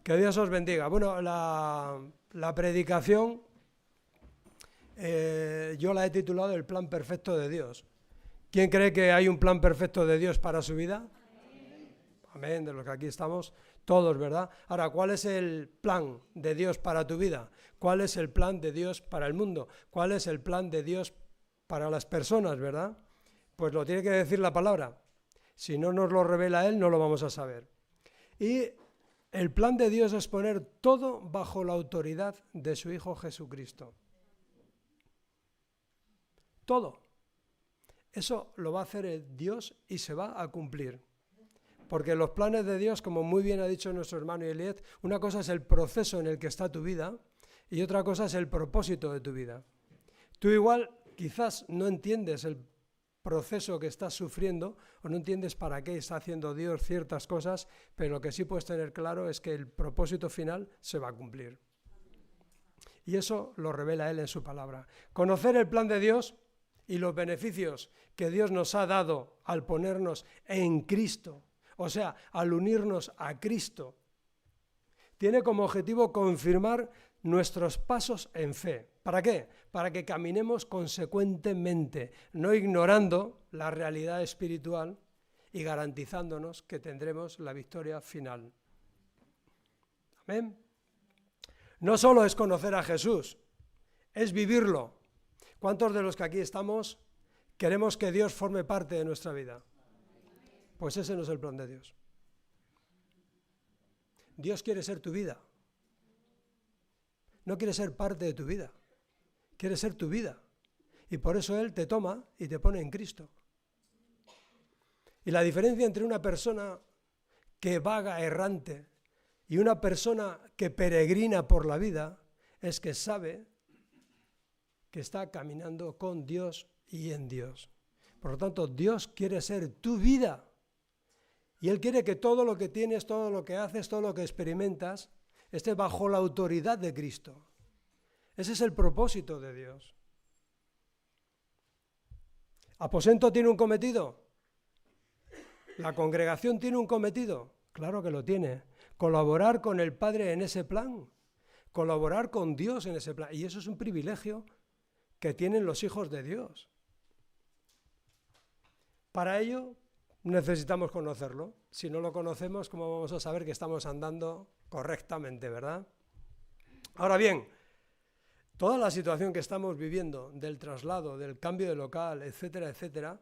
Que Dios os bendiga. Bueno, la predicación yo la he titulado El plan perfecto de Dios. ¿Quién cree que hay un plan perfecto de Dios para su vida? Amén, de los que aquí estamos todos, ¿verdad? Ahora, ¿cuál es el plan de Dios para tu vida? ¿Cuál es el plan de Dios para el mundo? ¿Cuál es el plan de Dios para las personas, verdad? Pues lo tiene que decir la palabra. Si no nos lo revela Él, no lo vamos a saber. Y el plan de Dios es poner todo bajo la autoridad de su Hijo Jesucristo. Todo. Eso lo va a hacer el Dios y se va a cumplir. Porque los planes de Dios, como muy bien ha dicho nuestro hermano Eliet, una cosa es el proceso en el que está tu vida y otra cosa es el propósito de tu vida. Tú igual quizás no entiendes el proceso que estás sufriendo o no entiendes para qué está haciendo Dios ciertas cosas, pero lo que sí puedes tener claro es que el propósito final se va a cumplir. Y eso lo revela Él en su palabra. Conocer el plan de Dios y los beneficios que Dios nos ha dado al ponernos en Cristo, o sea, al unirnos a Cristo, tiene como objetivo confirmar nuestros pasos en fe. ¿Para qué? Para que caminemos consecuentemente, no ignorando la realidad espiritual y garantizándonos que tendremos la victoria final. Amén. No solo es conocer a Jesús, es vivirlo. ¿Cuántos de los que aquí estamos queremos que Dios forme parte de nuestra vida? Pues ese no es el plan de Dios. Dios quiere ser tu vida. No quiere ser parte de tu vida. Quiere ser tu vida. Y por eso Él te toma y te pone en Cristo. Y la diferencia entre una persona que vaga errante y una persona que peregrina por la vida es que sabe que está caminando con Dios y en Dios. Por lo tanto, Dios quiere ser tu vida. Y Él quiere que todo lo que tienes, todo lo que haces, todo lo que experimentas, esté bajo la autoridad de Cristo. Ese es el propósito de Dios. ¿Aposento tiene un cometido? ¿La congregación tiene un cometido? Claro que lo tiene. Colaborar con el Padre en ese plan. Colaborar con Dios en ese plan. Y eso es un privilegio que tienen los hijos de Dios. Para ello necesitamos conocerlo. Si no lo conocemos, ¿cómo vamos a saber que estamos andando correctamente, verdad? Ahora bien, toda la situación que estamos viviendo, del traslado, del cambio de local, etcétera, etcétera,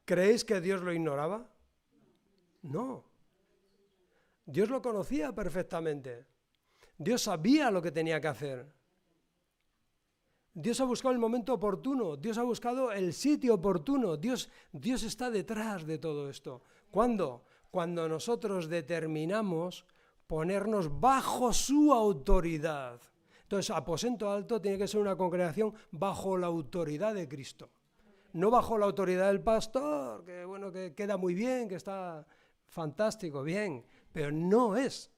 ¿creéis que Dios lo ignoraba? No. Dios lo conocía perfectamente. Dios sabía lo que tenía que hacer. Dios ha buscado el momento oportuno, Dios ha buscado el sitio oportuno, Dios está detrás de todo esto. ¿Cuándo? Cuando nosotros determinamos ponernos bajo su autoridad. Entonces, aposento alto tiene que ser una congregación bajo la autoridad de Cristo. No bajo la autoridad del pastor, que bueno, que queda muy bien, que está fantástico, bien, pero no es.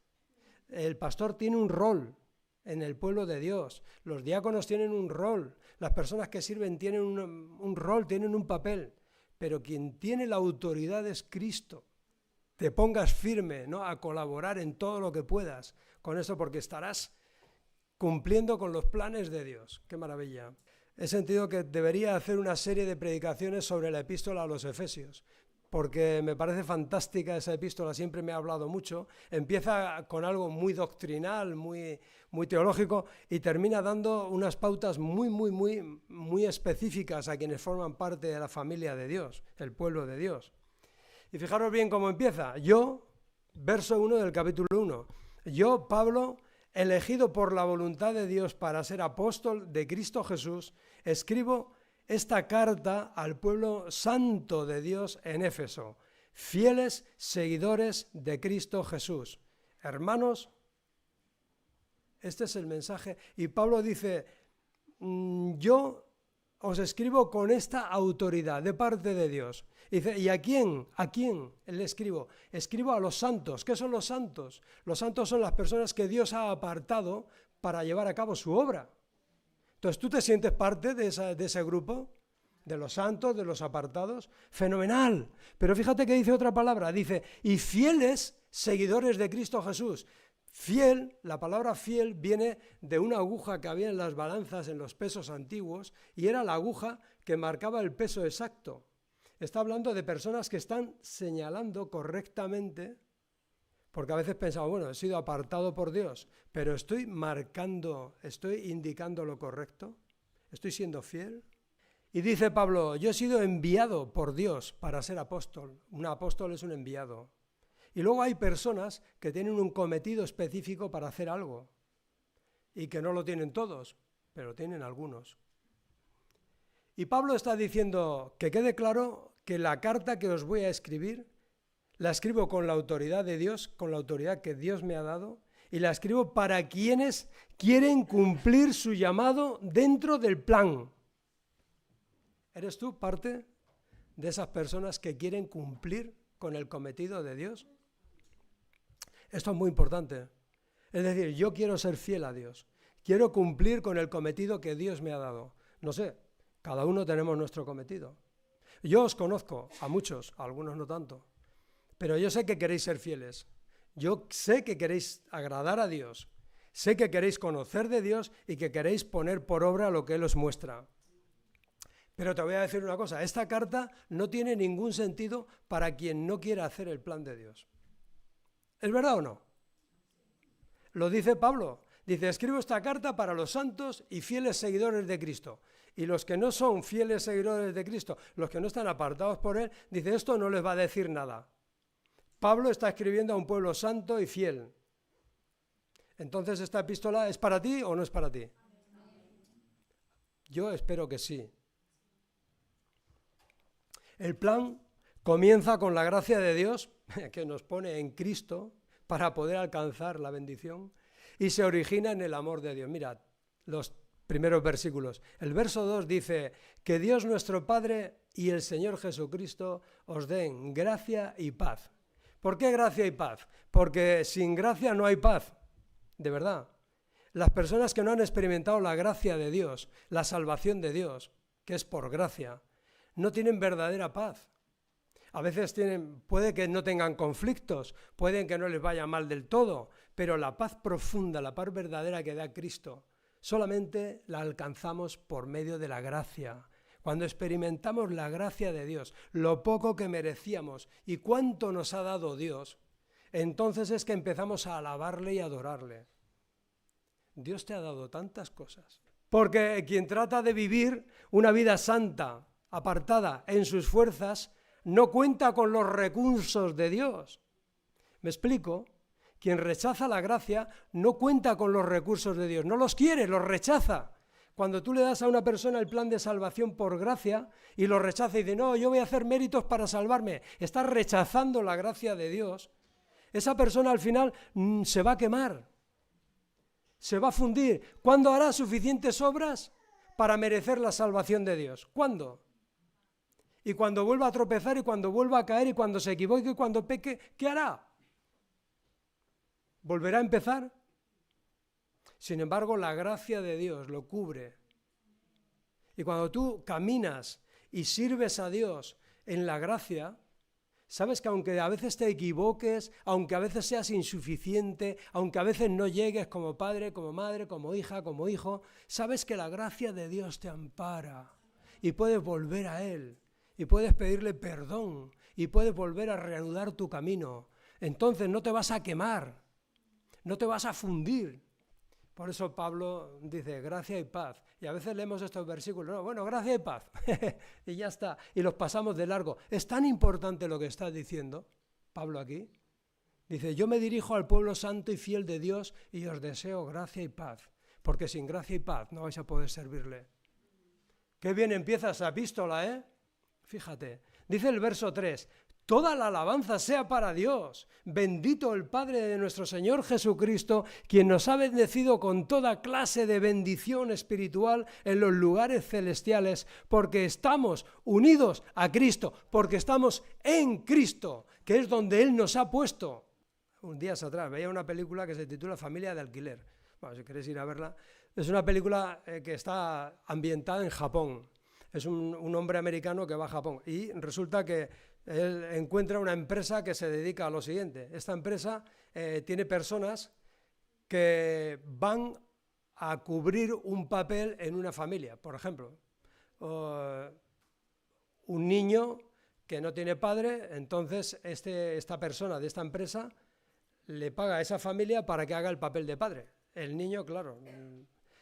El pastor tiene un rol en el pueblo de Dios, los diáconos tienen un rol, las personas que sirven tienen un rol, tienen un papel, pero quien tiene la autoridad es Cristo. Te pongas firme, ¿no?, a colaborar en todo lo que puedas con eso, porque estarás cumpliendo con los planes de Dios. ¡Qué maravilla! He sentido que debería hacer una serie de predicaciones sobre la epístola a los Efesios, porque me parece fantástica esa epístola, siempre me ha hablado mucho. Empieza con algo muy doctrinal, muy teológico, y termina dando unas pautas muy específicas a quienes forman parte de la familia de Dios, el pueblo de Dios. Y fijaros bien cómo empieza. Yo, verso 1 del capítulo 1, yo, Pablo, elegido por la voluntad de Dios para ser apóstol de Cristo Jesús, escribo esta carta al pueblo santo de Dios en Éfeso, fieles seguidores de Cristo Jesús. Hermanos, este es el mensaje. Y Pablo dice, yo os escribo con esta autoridad de parte de Dios. Y dice, ¿y a quién? ¿A quién le escribo? Escribo a los santos. ¿Qué son los santos? Los santos son las personas que Dios ha apartado para llevar a cabo su obra. Entonces, ¿tú te sientes parte de ese grupo? De los santos, de los apartados. Fenomenal. Pero fíjate que dice otra palabra. Dice, y fieles seguidores de Cristo Jesús. Fiel, la palabra fiel viene de una aguja que había en las balanzas, en los pesos antiguos, y era la aguja que marcaba el peso exacto. Está hablando de personas que están señalando correctamente, porque a veces pensamos, bueno, he sido apartado por Dios, pero estoy marcando, estoy indicando lo correcto, estoy siendo fiel. Y dice Pablo, yo he sido enviado por Dios para ser apóstol. Un apóstol es un enviado. Y luego hay personas que tienen un cometido específico para hacer algo y que no lo tienen todos, pero tienen algunos. Y Pablo está diciendo que quede claro que la carta que os voy a escribir la escribo con la autoridad de Dios, con la autoridad que Dios me ha dado, y la escribo para quienes quieren cumplir su llamado dentro del plan. ¿Eres tú parte de esas personas que quieren cumplir con el cometido de Dios? Esto es muy importante. Es decir, yo quiero ser fiel a Dios. Quiero cumplir con el cometido que Dios me ha dado. No sé, cada uno tenemos nuestro cometido. Yo os conozco, a muchos, a algunos no tanto, pero yo sé que queréis ser fieles. Yo sé que queréis agradar a Dios. Sé que queréis conocer de Dios y que queréis poner por obra lo que Él os muestra. Pero te voy a decir una cosa, esta carta no tiene ningún sentido para quien no quiera hacer el plan de Dios. ¿Es verdad o no? Lo dice Pablo. Dice, escribo esta carta para los santos y fieles seguidores de Cristo. Y los que no son fieles seguidores de Cristo, los que no están apartados por Él, dice, esto no les va a decir nada. Pablo está escribiendo a un pueblo santo y fiel. Entonces, ¿esta epístola es para ti o no es para ti? Yo espero que sí. El plan comienza con la gracia de Dios, que nos pone en Cristo para poder alcanzar la bendición, y se origina en el amor de Dios. Mirad los primeros versículos. El verso 2 dice, que Dios nuestro Padre y el Señor Jesucristo os den gracia y paz. ¿Por qué gracia y paz? Porque sin gracia no hay paz, de verdad. Las personas que no han experimentado la gracia de Dios, la salvación de Dios, que es por gracia, no tienen verdadera paz. A veces puede que no tengan conflictos, pueden que no les vaya mal del todo, pero la paz profunda, la paz verdadera que da Cristo, solamente la alcanzamos por medio de la gracia. Cuando experimentamos la gracia de Dios, lo poco que merecíamos y cuánto nos ha dado Dios, entonces es que empezamos a alabarle y adorarle. Dios te ha dado tantas cosas. Porque quien trata de vivir una vida santa, apartada en sus fuerzas, no cuenta con los recursos de Dios. ¿Me explico? Quien rechaza la gracia no cuenta con los recursos de Dios, no los quiere, los rechaza. Cuando tú le das a una persona el plan de salvación por gracia y lo rechaza y dice, no, yo voy a hacer méritos para salvarme, está rechazando la gracia de Dios, esa persona al final se va a quemar, se va a fundir. ¿Cuándo hará suficientes obras para merecer la salvación de Dios? ¿Cuándo? Y cuando vuelva a tropezar y cuando vuelva a caer y cuando se equivoque y cuando peque, ¿qué hará? ¿Volverá a empezar? Sin embargo, la gracia de Dios lo cubre. Y cuando tú caminas y sirves a Dios en la gracia, sabes que aunque a veces te equivoques, aunque a veces seas insuficiente, aunque a veces no llegues como padre, como madre, como hija, como hijo, sabes que la gracia de Dios te ampara y puedes volver a Él. Y puedes pedirle perdón y puedes volver a reanudar tu camino. Entonces no te vas a quemar, no te vas a fundir. Por eso Pablo dice gracia y paz. Y a veces leemos estos versículos, no, bueno, gracia y paz. Y ya está. Y los pasamos de largo. Es tan importante lo que está diciendo Pablo aquí. Dice, yo me dirijo al pueblo santo y fiel de Dios y os deseo gracia y paz. Porque sin gracia y paz no vais a poder servirle. Qué bien empieza esa epístola, ¿eh? Fíjate, dice el verso 3, toda la alabanza sea para Dios, bendito el Padre de nuestro Señor Jesucristo, quien nos ha bendecido con toda clase de bendición espiritual en los lugares celestiales, porque estamos unidos a Cristo, porque estamos en Cristo, que es donde Él nos ha puesto. Un día atrás veía una película que se titula Familia de alquiler. Bueno, si queréis ir a verla, es una película que está ambientada en Japón. Es un hombre americano que va a Japón y resulta que él encuentra una empresa que se dedica a lo siguiente. Esta empresa tiene personas que van a cubrir un papel en una familia. Por ejemplo, un niño que no tiene padre, entonces esta persona de esta empresa le paga a esa familia para que haga el papel de padre. El niño, claro,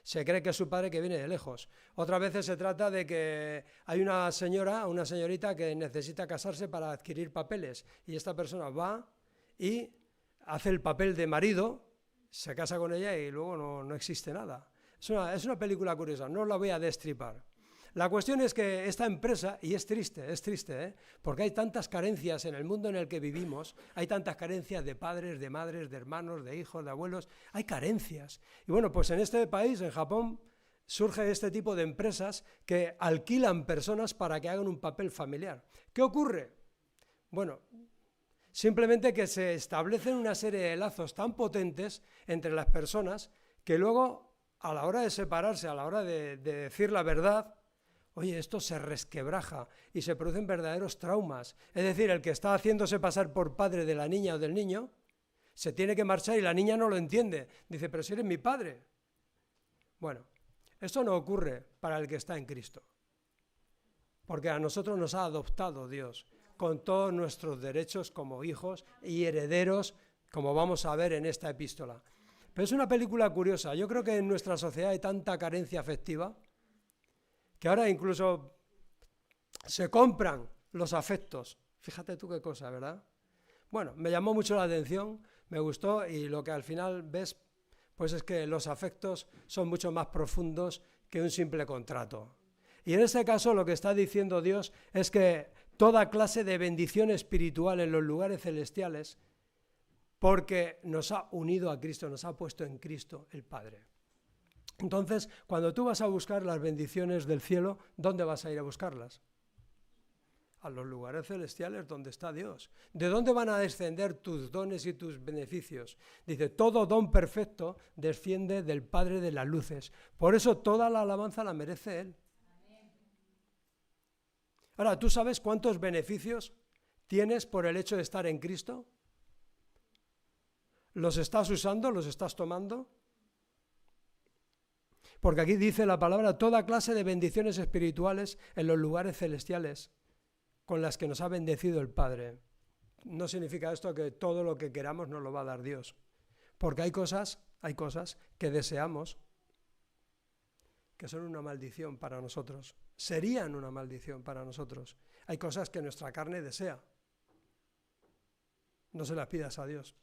se cree que es su padre que viene de lejos. Otras veces se trata de que hay una señorita que necesita casarse para adquirir papeles y esta persona va y hace el papel de marido, se casa con ella y luego no existe nada. Es una película curiosa, no la voy a destripar. La cuestión es que esta empresa, y es triste, porque hay tantas carencias en el mundo en el que vivimos, hay tantas carencias de padres, de madres, de hermanos, de hijos, de abuelos, hay carencias. Y bueno, pues en este país, en Japón, surge este tipo de empresas que alquilan personas para que hagan un papel familiar. ¿Qué ocurre? Bueno, simplemente que se establecen una serie de lazos tan potentes entre las personas que luego, a la hora de separarse, a la hora de decir la verdad, oye, esto se resquebraja y se producen verdaderos traumas. Es decir, el que está haciéndose pasar por padre de la niña o del niño, se tiene que marchar y la niña no lo entiende. Dice, pero si eres mi padre. Bueno, esto no ocurre para el que está en Cristo. Porque a nosotros nos ha adoptado Dios, con todos nuestros derechos como hijos y herederos, como vamos a ver en esta epístola. Pero es una película curiosa. Yo creo que en nuestra sociedad hay tanta carencia afectiva que ahora incluso se compran los afectos. Fíjate tú qué cosa, ¿verdad? Bueno, me llamó mucho la atención, me gustó y lo que al final ves, pues es que los afectos son mucho más profundos que un simple contrato. Y en este caso lo que está diciendo Dios es que toda clase de bendición espiritual en los lugares celestiales, porque nos ha unido a Cristo, nos ha puesto en Cristo el Padre. Entonces, cuando tú vas a buscar las bendiciones del cielo, ¿dónde vas a ir a buscarlas? A los lugares celestiales donde está Dios. ¿De dónde van a descender tus dones y tus beneficios? Dice, todo don perfecto desciende del Padre de las luces. Por eso toda la alabanza la merece Él. Ahora, ¿tú sabes cuántos beneficios tienes por el hecho de estar en Cristo? ¿Los estás usando? ¿Los estás tomando? Porque aquí dice la palabra toda clase de bendiciones espirituales en los lugares celestiales con las que nos ha bendecido el Padre. No significa esto que todo lo que queramos nos lo va a dar Dios. Porque hay cosas que deseamos que son una maldición para nosotros. Serían una maldición para nosotros. Hay cosas que nuestra carne desea. No se las pidas a Dios.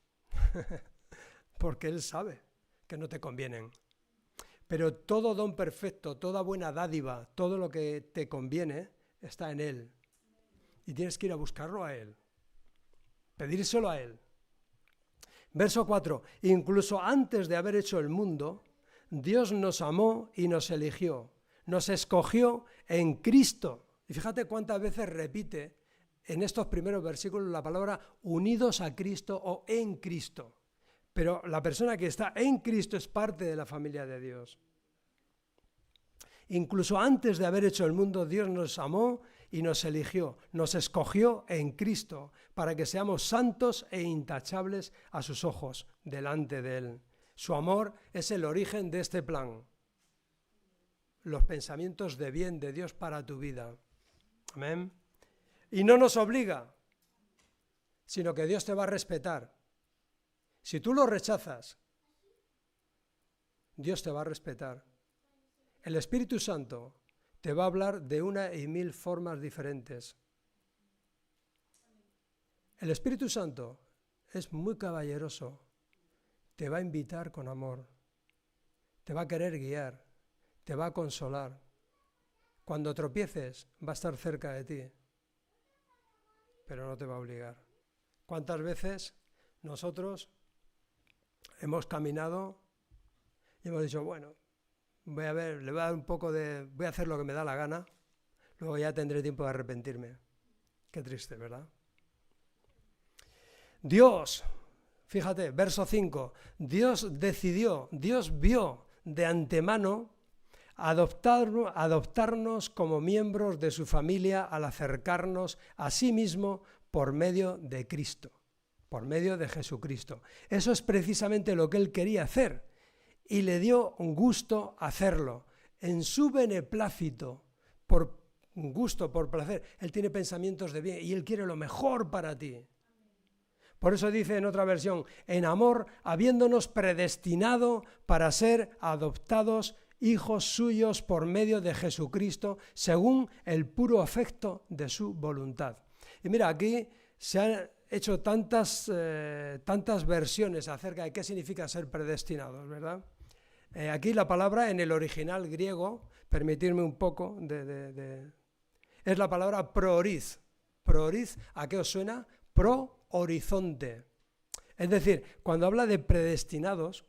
Porque Él sabe que no te convienen. Pero todo don perfecto, toda buena dádiva, todo lo que te conviene, está en Él. Y tienes que ir a buscarlo a Él. Pedírselo a Él. Verso 4. Incluso antes de haber hecho el mundo, Dios nos amó y nos eligió. Nos escogió en Cristo. Y fíjate cuántas veces repite en estos primeros versículos la palabra unidos a Cristo o en Cristo. Pero la persona que está en Cristo es parte de la familia de Dios. Incluso antes de haber hecho el mundo, Dios nos amó y nos eligió, nos escogió en Cristo para que seamos santos e intachables a sus ojos delante de Él. Su amor es el origen de este plan. Los pensamientos de bien de Dios para tu vida. Amén. Y no nos obliga, sino que Dios te va a respetar. Si tú lo rechazas, Dios te va a respetar. El Espíritu Santo te va a hablar de una y mil formas diferentes. El Espíritu Santo es muy caballeroso. Te va a invitar con amor. Te va a querer guiar. Te va a consolar. Cuando tropieces, va a estar cerca de ti. Pero no te va a obligar. ¿Cuántas veces nosotros hemos caminado y hemos dicho, bueno, voy a hacer lo que me da la gana, luego ya tendré tiempo de arrepentirme? Qué triste, ¿verdad? Dios, fíjate, verso 5, Dios vio de antemano adoptarnos como miembros de su familia al acercarnos a sí mismo por medio de Cristo. por medio de Jesucristo. Eso es precisamente lo que él quería hacer y le dio un gusto hacerlo. En su beneplácito, por gusto, por placer, él tiene pensamientos de bien y él quiere lo mejor para ti. Por eso dice en otra versión, en amor, habiéndonos predestinado para ser adoptados hijos suyos por medio de Jesucristo, según el puro afecto de su voluntad. Y mira, aquí se han hecho tantas versiones acerca de qué significa ser predestinados, ¿verdad? Aquí la palabra en el original griego, permitirme un poco, es la palabra prooriz. Prooriz, ¿a qué os suena? Pro horizonte. Es decir, cuando habla de predestinados,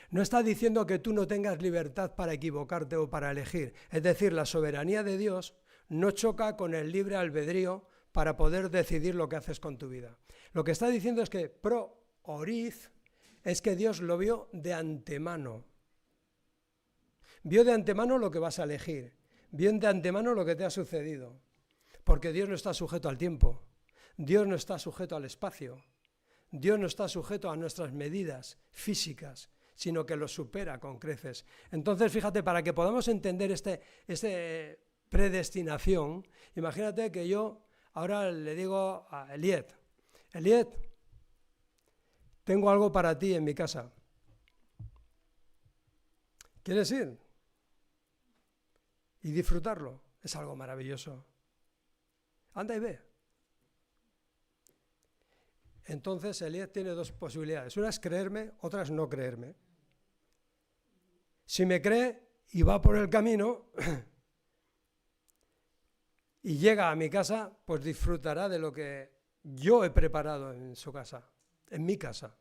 no está diciendo que tú no tengas libertad para equivocarte o para elegir. Es decir, la soberanía de Dios no choca con el libre albedrío para poder decidir lo que haces con tu vida. Lo que está diciendo es que pro-oriz es que Dios lo vio de antemano. Vio de antemano lo que vas a elegir. Vio de antemano lo que te ha sucedido. Porque Dios no está sujeto al tiempo. Dios no está sujeto al espacio. Dios no está sujeto a nuestras medidas físicas, sino que lo supera con creces. Entonces, fíjate, para que podamos entender esta predestinación, imagínate que yo ahora le digo a Eliet, tengo algo para ti en mi casa. ¿Quieres ir? Y disfrutarlo. Es algo maravilloso. Anda y ve. Entonces Eliet tiene dos posibilidades. Una es creerme, otra es no creerme. Si me cree y va por el camino y llega a mi casa, pues disfrutará de lo que yo he preparado en su casa, en mi casa.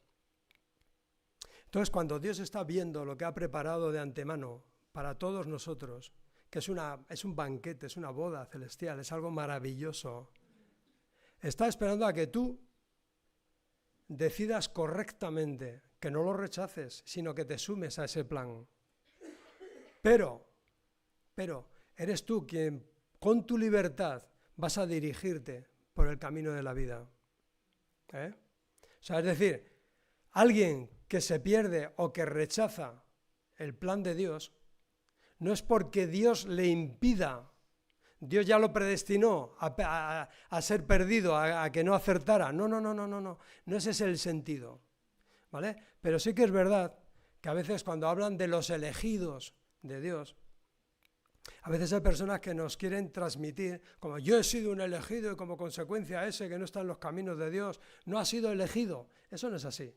Entonces, cuando Dios está viendo lo que ha preparado de antemano para todos nosotros, que es un banquete, es una boda celestial, es algo maravilloso, está esperando a que tú decidas correctamente, que no lo rechaces, sino que te sumes a ese plan. Pero, eres tú quien con tu libertad vas a dirigirte por el camino de la vida. O sea, es decir, alguien que se pierde o que rechaza el plan de Dios, no es porque Dios le impida, Dios ya lo predestinó a ser perdido, a que no acertara. No ese es el sentido, ¿vale? Pero sí que es verdad que a veces cuando hablan de los elegidos de Dios, a veces hay personas que nos quieren transmitir, como yo he sido un elegido y como consecuencia ese que no está en los caminos de Dios, no ha sido elegido. Eso no es así.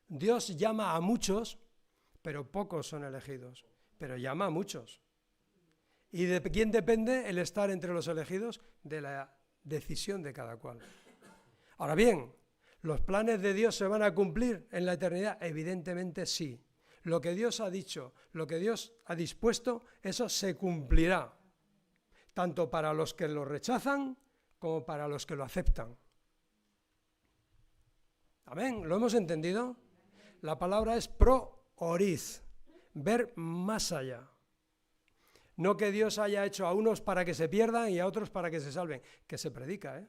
Dios llama a muchos, pero pocos son elegidos, pero llama a muchos. ¿Y de quién depende el estar entre los elegidos? De la decisión de cada cual. Ahora bien, ¿los planes de Dios se van a cumplir en la eternidad? Evidentemente sí. Lo que Dios ha dicho, lo que Dios ha dispuesto, eso se cumplirá, tanto para los que lo rechazan como para los que lo aceptan. ¿Amén? ¿Lo hemos entendido? La palabra es pro-oriz, ver más allá. No que Dios haya hecho a unos para que se pierdan y a otros para que se salven. Que se predica,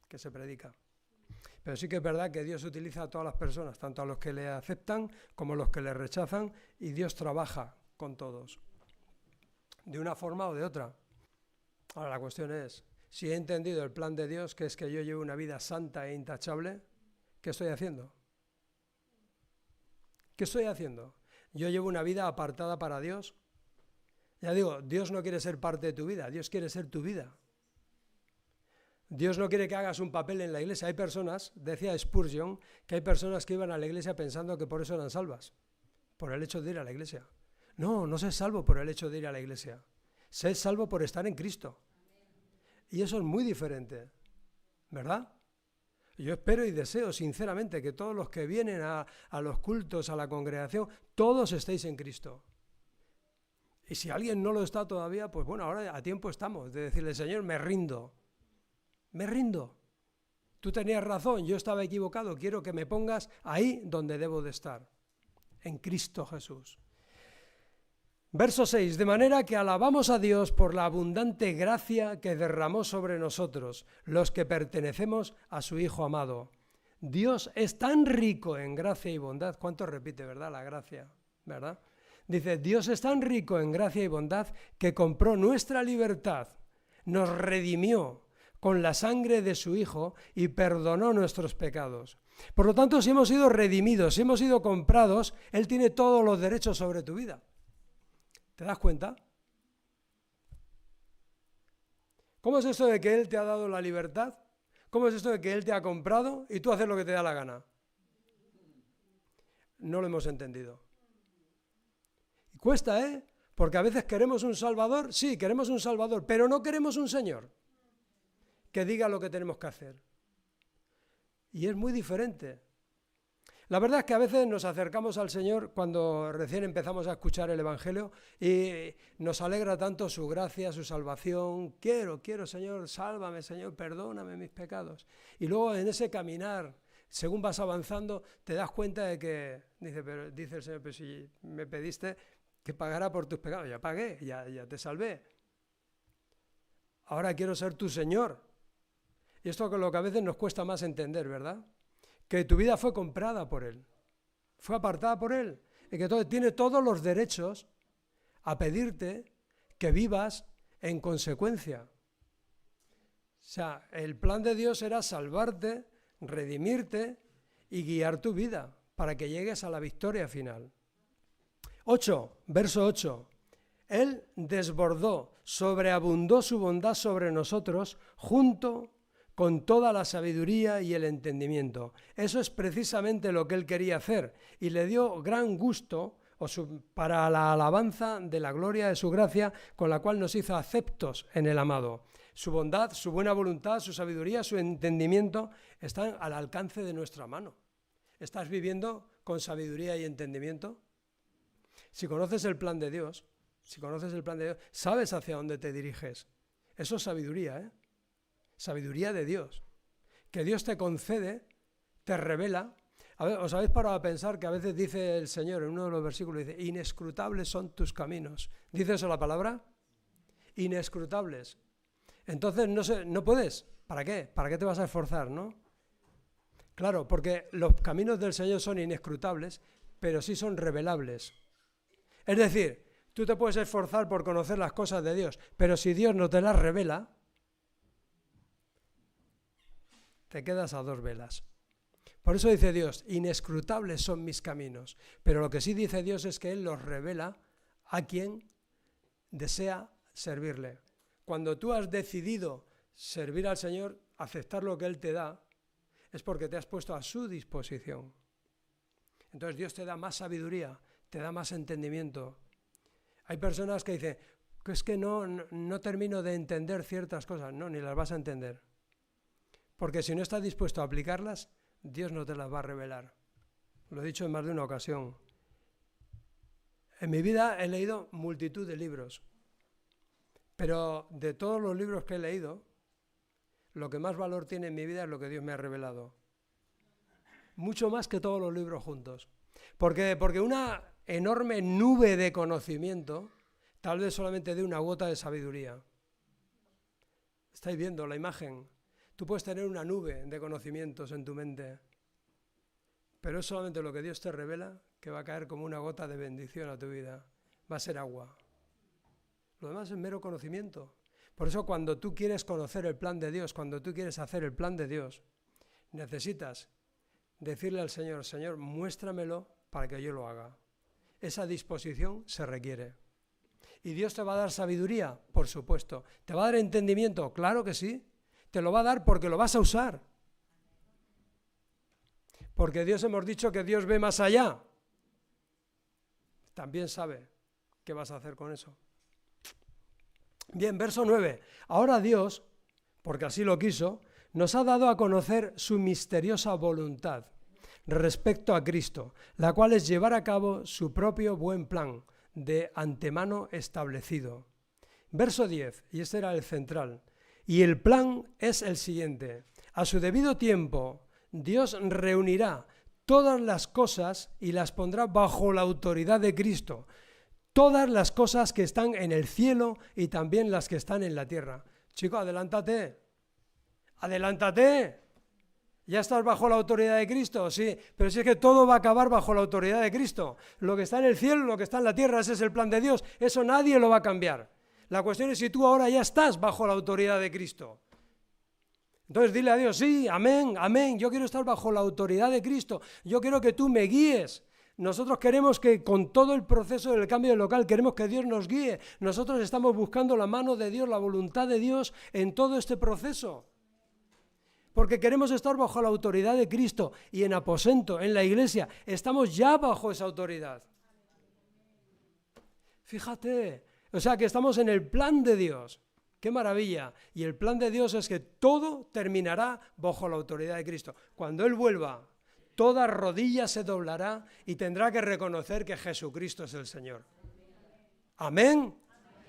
que se predica. Pero sí que es verdad que Dios utiliza a todas las personas, tanto a los que le aceptan como a los que le rechazan, y Dios trabaja con todos, de una forma o de otra. Ahora la cuestión es, si he entendido el plan de Dios, que es que yo llevo una vida santa e intachable, ¿qué estoy haciendo? ¿Qué estoy haciendo? Yo llevo una vida apartada para Dios. Ya digo, Dios no quiere ser parte de tu vida, Dios quiere ser tu vida. Dios no quiere que hagas un papel en la iglesia. Hay personas, decía Spurgeon, que hay personas que iban a la iglesia pensando que por eso eran salvas, por el hecho de ir a la iglesia. No se es salvo por el hecho de ir a la iglesia. Se es salvo por estar en Cristo. Y eso es muy diferente, ¿verdad? Yo espero y deseo sinceramente que todos los que vienen a los cultos, a la congregación, todos estéis en Cristo. Y si alguien no lo está todavía, pues bueno, ahora a tiempo estamos de decirle, Señor, me rindo. Tú tenías razón, yo estaba equivocado, quiero que me pongas ahí donde debo de estar, en Cristo Jesús. Verso 6, de manera que alabamos a Dios por la abundante gracia que derramó sobre nosotros, los que pertenecemos a su Hijo amado. Dios es tan rico en gracia y bondad. ¿Cuánto repite, verdad? La gracia, ¿verdad? Dice, Dios es tan rico en gracia y bondad que compró nuestra libertad, nos redimió con la sangre de su Hijo y perdonó nuestros pecados. Por lo tanto, si hemos sido redimidos, si hemos sido comprados, Él tiene todos los derechos sobre tu vida. ¿Te das cuenta? ¿Cómo es esto de que Él te ha dado la libertad? ¿Cómo es esto de que Él te ha comprado y tú haces lo que te da la gana? No lo hemos entendido. Y cuesta, ¿eh? Porque a veces queremos un Salvador, sí, queremos un Salvador, pero no queremos un Señor que diga lo que tenemos que hacer. Y es muy diferente. La verdad es que a veces nos acercamos al Señor cuando recién empezamos a escuchar el Evangelio y nos alegra tanto su gracia, su salvación. Quiero, Señor, sálvame, Señor, perdóname mis pecados. Y luego en ese caminar, según vas avanzando, te das cuenta de que, dice el Señor, pero si me pediste que pagara por tus pecados, ya pagué, ya te salvé. Ahora quiero ser tu Señor. Y esto es lo que a veces nos cuesta más entender, ¿verdad? Que tu vida fue comprada por Él, fue apartada por Él, y que tiene todos los derechos a pedirte que vivas en consecuencia. O sea, el plan de Dios era salvarte, redimirte y guiar tu vida para que llegues a la victoria final. 8, verso 8. Él desbordó, sobreabundó su bondad sobre nosotros junto con toda la sabiduría y el entendimiento. Eso es precisamente lo que Él quería hacer y le dio gran gusto para la alabanza de la gloria de su gracia con la cual nos hizo aceptos en el amado. Su bondad, su buena voluntad, su sabiduría, su entendimiento están al alcance de nuestra mano. ¿Estás viviendo con sabiduría y entendimiento? Si conoces el plan de Dios, sabes hacia dónde te diriges. Eso es sabiduría, ¿eh? Sabiduría de Dios, que Dios te concede, te revela. A ver, ¿os habéis parado a pensar que a veces dice el Señor en uno de los versículos, dice, inescrutables son tus caminos? ¿Dice eso la palabra? Inescrutables. Entonces no puedes. ¿Para qué? ¿Para qué te vas a esforzar, no? Claro, porque los caminos del Señor son inescrutables, pero sí son revelables. Es decir, tú te puedes esforzar por conocer las cosas de Dios, pero si Dios no te las revela, te quedas a dos velas. Por eso dice Dios, inescrutables son mis caminos. Pero lo que sí dice Dios es que Él los revela a quien desea servirle. Cuando tú has decidido servir al Señor, aceptar lo que Él te da, es porque te has puesto a su disposición. Entonces Dios te da más sabiduría, te da más entendimiento. Hay personas que dicen, es que no termino de entender ciertas cosas. No, ni las vas a entender. Porque si no estás dispuesto a aplicarlas, Dios no te las va a revelar. Lo he dicho en más de una ocasión. En mi vida he leído multitud de libros, pero de todos los libros que he leído, lo que más valor tiene en mi vida es lo que Dios me ha revelado. Mucho más que todos los libros juntos. Porque una enorme nube de conocimiento, tal vez solamente de una gota de sabiduría. ¿Estáis viendo la imagen? Tú puedes tener una nube de conocimientos en tu mente, pero es solamente lo que Dios te revela que va a caer como una gota de bendición a tu vida. Va a ser agua. Lo demás es mero conocimiento. Por eso cuando tú quieres conocer el plan de Dios, cuando tú quieres hacer el plan de Dios, necesitas decirle al Señor, Señor, muéstramelo para que yo lo haga. Esa disposición se requiere. ¿Y Dios te va a dar sabiduría? Por supuesto. ¿Te va a dar entendimiento? Claro que sí. Te lo va a dar porque lo vas a usar. Porque Dios hemos dicho que Dios ve más allá. También sabe qué vas a hacer con eso. Bien, verso 9. Ahora Dios, porque así lo quiso, nos ha dado a conocer su misteriosa voluntad respecto a Cristo, la cual es llevar a cabo su propio buen plan, de antemano establecido. Verso 10, y este era el central. Y el plan es el siguiente. A su debido tiempo, Dios reunirá todas las cosas y las pondrá bajo la autoridad de Cristo. todas las cosas que están en el cielo y también las que están en la tierra. Chico, adelántate. Adelántate. ¿Ya estás bajo la autoridad de Cristo? Sí, pero si es que todo va a acabar bajo la autoridad de Cristo. Lo que está en el cielo, lo que está en la tierra, ese es el plan de Dios. Eso nadie lo va a cambiar. La cuestión es si tú ahora ya estás bajo la autoridad de Cristo. Entonces dile a Dios, sí, amén, amén, yo quiero estar bajo la autoridad de Cristo. Yo quiero que tú me guíes. Nosotros queremos que con todo el proceso del cambio de local, queremos que Dios nos guíe. Nosotros estamos buscando la mano de Dios, la voluntad de Dios en todo este proceso. Porque queremos estar bajo la autoridad de Cristo y en aposento, en la iglesia, estamos ya bajo esa autoridad. Fíjate, o sea que estamos en el plan de Dios. ¡Qué maravilla! Y el plan de Dios es que todo terminará bajo la autoridad de Cristo. Cuando Él vuelva, toda rodilla se doblará y tendrá que reconocer que Jesucristo es el Señor. ¿Amén?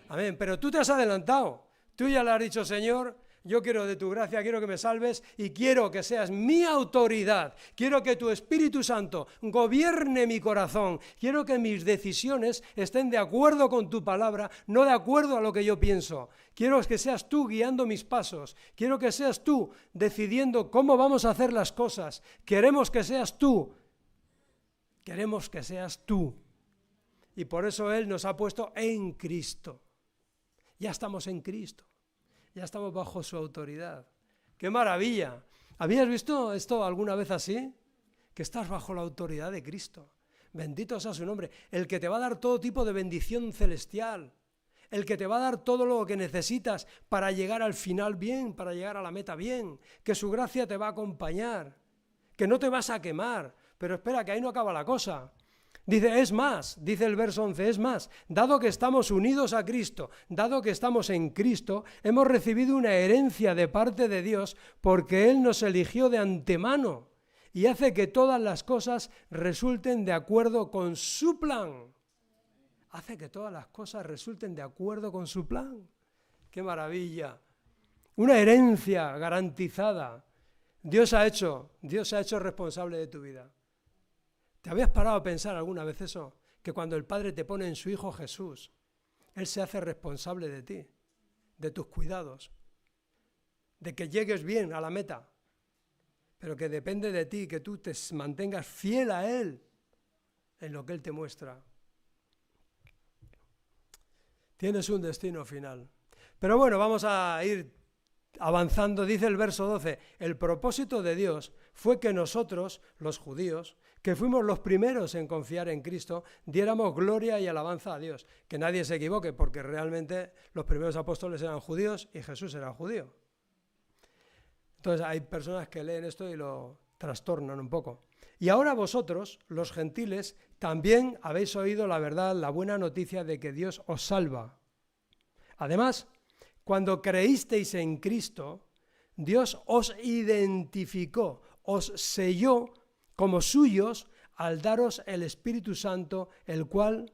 Amén. Pero tú te has adelantado. Tú ya le has dicho, Señor, yo quiero de tu gracia, quiero que me salves y quiero que seas mi autoridad. Quiero que tu Espíritu Santo gobierne mi corazón. Quiero que mis decisiones estén de acuerdo con tu palabra, no de acuerdo a lo que yo pienso. Quiero que seas tú guiando mis pasos. Quiero que seas tú decidiendo cómo vamos a hacer las cosas. Queremos que seas tú. Queremos que seas tú. Y por eso Él nos ha puesto en Cristo. Ya estamos en Cristo. Ya estamos bajo su autoridad. ¡Qué maravilla! ¿Habías visto esto alguna vez así? Que estás bajo la autoridad de Cristo. Bendito sea su nombre. El que te va a dar todo tipo de bendición celestial. El que te va a dar todo lo que necesitas para llegar al final bien, para llegar a la meta bien. Que su gracia te va a acompañar. Que no te vas a quemar. Pero espera, que ahí no acaba la cosa. Dice, es más, dice el verso 11, es más, dado que estamos unidos a Cristo, dado que estamos en Cristo, hemos recibido una herencia de parte de Dios porque Él nos eligió de antemano y hace que todas las cosas resulten de acuerdo con su plan. Hace que todas las cosas resulten de acuerdo con su plan. ¡Qué maravilla! Una herencia garantizada. Dios ha hecho responsable de tu vida. ¿Te habías parado a pensar alguna vez eso? Que cuando el Padre te pone en su Hijo Jesús, Él se hace responsable de ti, de tus cuidados, de que llegues bien a la meta, pero que depende de ti, que tú te mantengas fiel a Él en lo que Él te muestra. Tienes un destino final. Pero bueno, vamos a ir avanzando. Dice el verso 12, el propósito de Dios fue que nosotros, los judíos, que fuimos los primeros en confiar en Cristo, diéramos gloria y alabanza a Dios. Que nadie se equivoque, porque realmente los primeros apóstoles eran judíos y Jesús era judío. Entonces hay personas que leen esto y lo trastornan un poco. Y ahora vosotros, los gentiles, también habéis oído la verdad, la buena noticia de que Dios os salva. Además, cuando creísteis en Cristo, Dios os identificó, os selló como suyos al daros el Espíritu Santo, el cual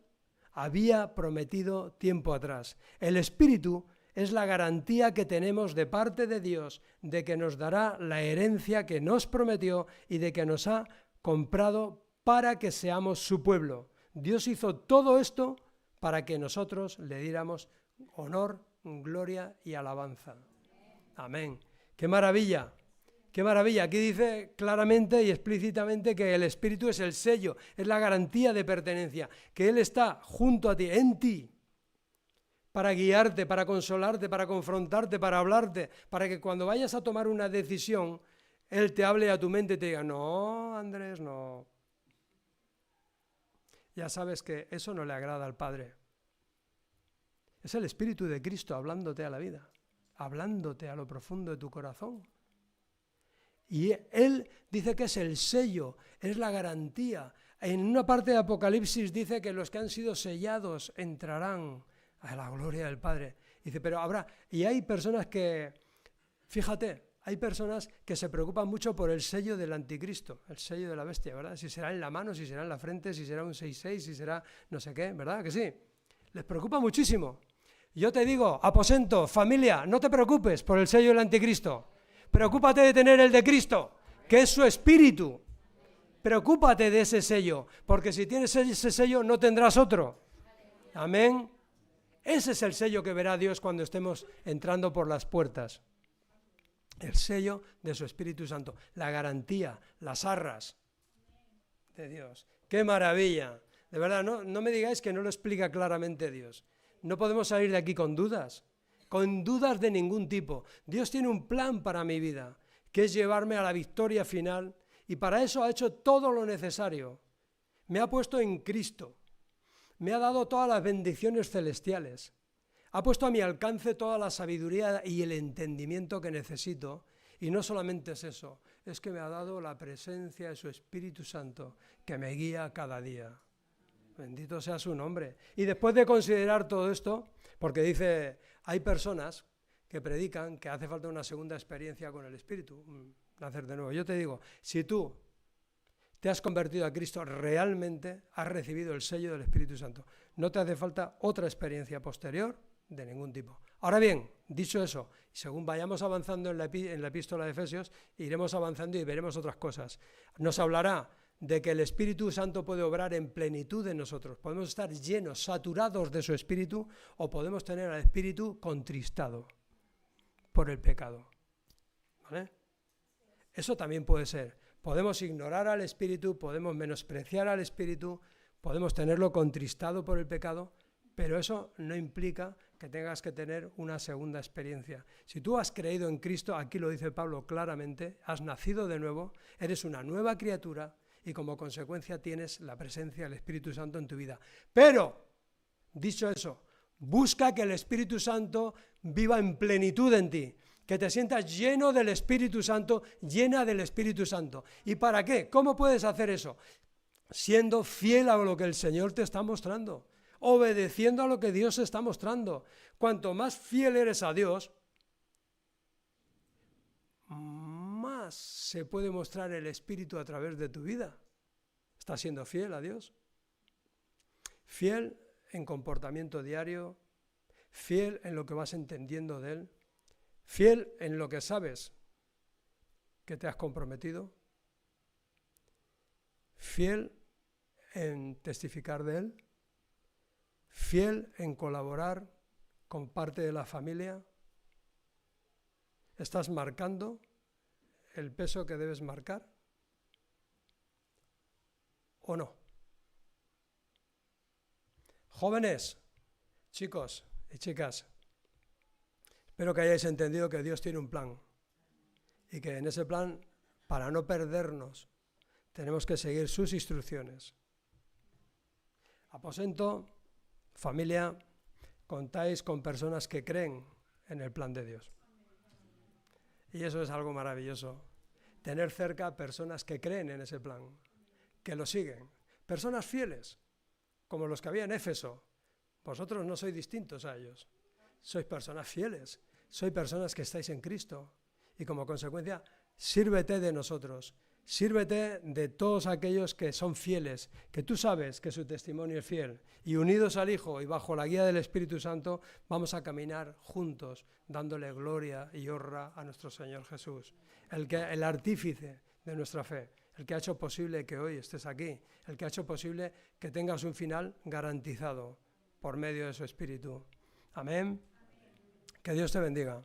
había prometido tiempo atrás. El Espíritu es la garantía que tenemos de parte de Dios de que nos dará la herencia que nos prometió y de que nos ha comprado para que seamos su pueblo. Dios hizo todo esto para que nosotros le diéramos honor, gloria y alabanza. Amén. ¡Qué maravilla! ¡Qué maravilla! Aquí dice claramente y explícitamente que el Espíritu es el sello, es la garantía de pertenencia, que Él está junto a ti, en ti, para guiarte, para consolarte, para confrontarte, para hablarte, para que cuando vayas a tomar una decisión, Él te hable a tu mente y te diga, no, Andrés, no. Ya sabes que eso no le agrada al Padre. Es el Espíritu de Cristo hablándote a la vida, hablándote a lo profundo de tu corazón. Y Él dice que es el sello, es la garantía. En una parte de Apocalipsis dice que los que han sido sellados entrarán a la gloria del Padre. Dice, pero habrá, y hay personas que, fíjate, hay personas que se preocupan mucho por el sello del anticristo, el sello de la bestia, ¿verdad? Si será en la mano, si será en la frente, si será un 666, si será no sé qué, ¿verdad? Que sí. Les preocupa muchísimo. Yo te digo, aposento, familia, no te preocupes por el sello del anticristo. Preocúpate de tener el de Cristo, que es su espíritu. Preocúpate de ese sello, porque si tienes ese sello no tendrás otro. Amén. Ese es el sello que verá Dios cuando estemos entrando por las puertas. El sello de su Espíritu Santo, la garantía, las arras de Dios. ¡Qué maravilla! De verdad, no me digáis que no lo explica claramente Dios. No podemos salir de aquí con dudas de ningún tipo. Dios tiene un plan para mi vida, que es llevarme a la victoria final, y para eso ha hecho todo lo necesario. Me ha puesto en Cristo, me ha dado todas las bendiciones celestiales, ha puesto a mi alcance toda la sabiduría y el entendimiento que necesito, y no solamente es eso, es que me ha dado la presencia de su Espíritu Santo, que me guía cada día. Bendito sea su nombre. Y después de considerar todo esto, porque dice, hay personas que predican que hace falta una segunda experiencia con el Espíritu, nacer de nuevo. Yo te digo, si tú te has convertido a Cristo, realmente has recibido el sello del Espíritu Santo. No te hace falta otra experiencia posterior de ningún tipo. Ahora bien, dicho eso, según vayamos avanzando en la epístola de Efesios, iremos avanzando y veremos otras cosas. Nos hablará de que el Espíritu Santo puede obrar en plenitud en nosotros. Podemos estar llenos, saturados de su Espíritu, o podemos tener al Espíritu contristado por el pecado. ¿Vale? Eso también puede ser. Podemos ignorar al Espíritu, podemos menospreciar al Espíritu, podemos tenerlo contristado por el pecado, pero eso no implica que tengas que tener una segunda experiencia. Si tú has creído en Cristo, aquí lo dice Pablo claramente, has nacido de nuevo, eres una nueva criatura, y como consecuencia tienes la presencia del Espíritu Santo en tu vida. Pero, dicho eso, busca que el Espíritu Santo viva en plenitud en ti, que te sientas lleno del Espíritu Santo, llena del Espíritu Santo. ¿Y para qué? ¿Cómo puedes hacer eso? Siendo fiel a lo que el Señor te está mostrando, obedeciendo a lo que Dios está mostrando. Cuanto más fiel eres a Dios, más se puede mostrar el Espíritu a través de tu vida. ¿Estás siendo fiel a Dios? Fiel en comportamiento diario, fiel en lo que vas entendiendo de Él, fiel en lo que sabes que te has comprometido, fiel en testificar de Él, fiel en colaborar con parte de la familia. ¿Estás marcando el peso que debes marcar o no? Jóvenes, chicos y chicas, espero que hayáis entendido que Dios tiene un plan y que en ese plan, para no perdernos, tenemos que seguir sus instrucciones. Aposento, familia, contáis con personas que creen en el plan de Dios. Y eso es algo maravilloso, tener cerca personas que creen en ese plan, que lo siguen, personas fieles, como los que había en Éfeso. Vosotros no sois distintos a ellos, sois personas fieles, sois personas que estáis en Cristo, y como consecuencia, sírvete de nosotros, sírvete de todos aquellos que son fieles, que tú sabes que su testimonio es fiel, y unidos al Hijo y bajo la guía del Espíritu Santo, vamos a caminar juntos, dándole gloria y honra a nuestro Señor Jesús, el artífice de nuestra fe, el que ha hecho posible que hoy estés aquí, el que ha hecho posible que tengas un final garantizado por medio de su Espíritu. Amén. Que Dios te bendiga.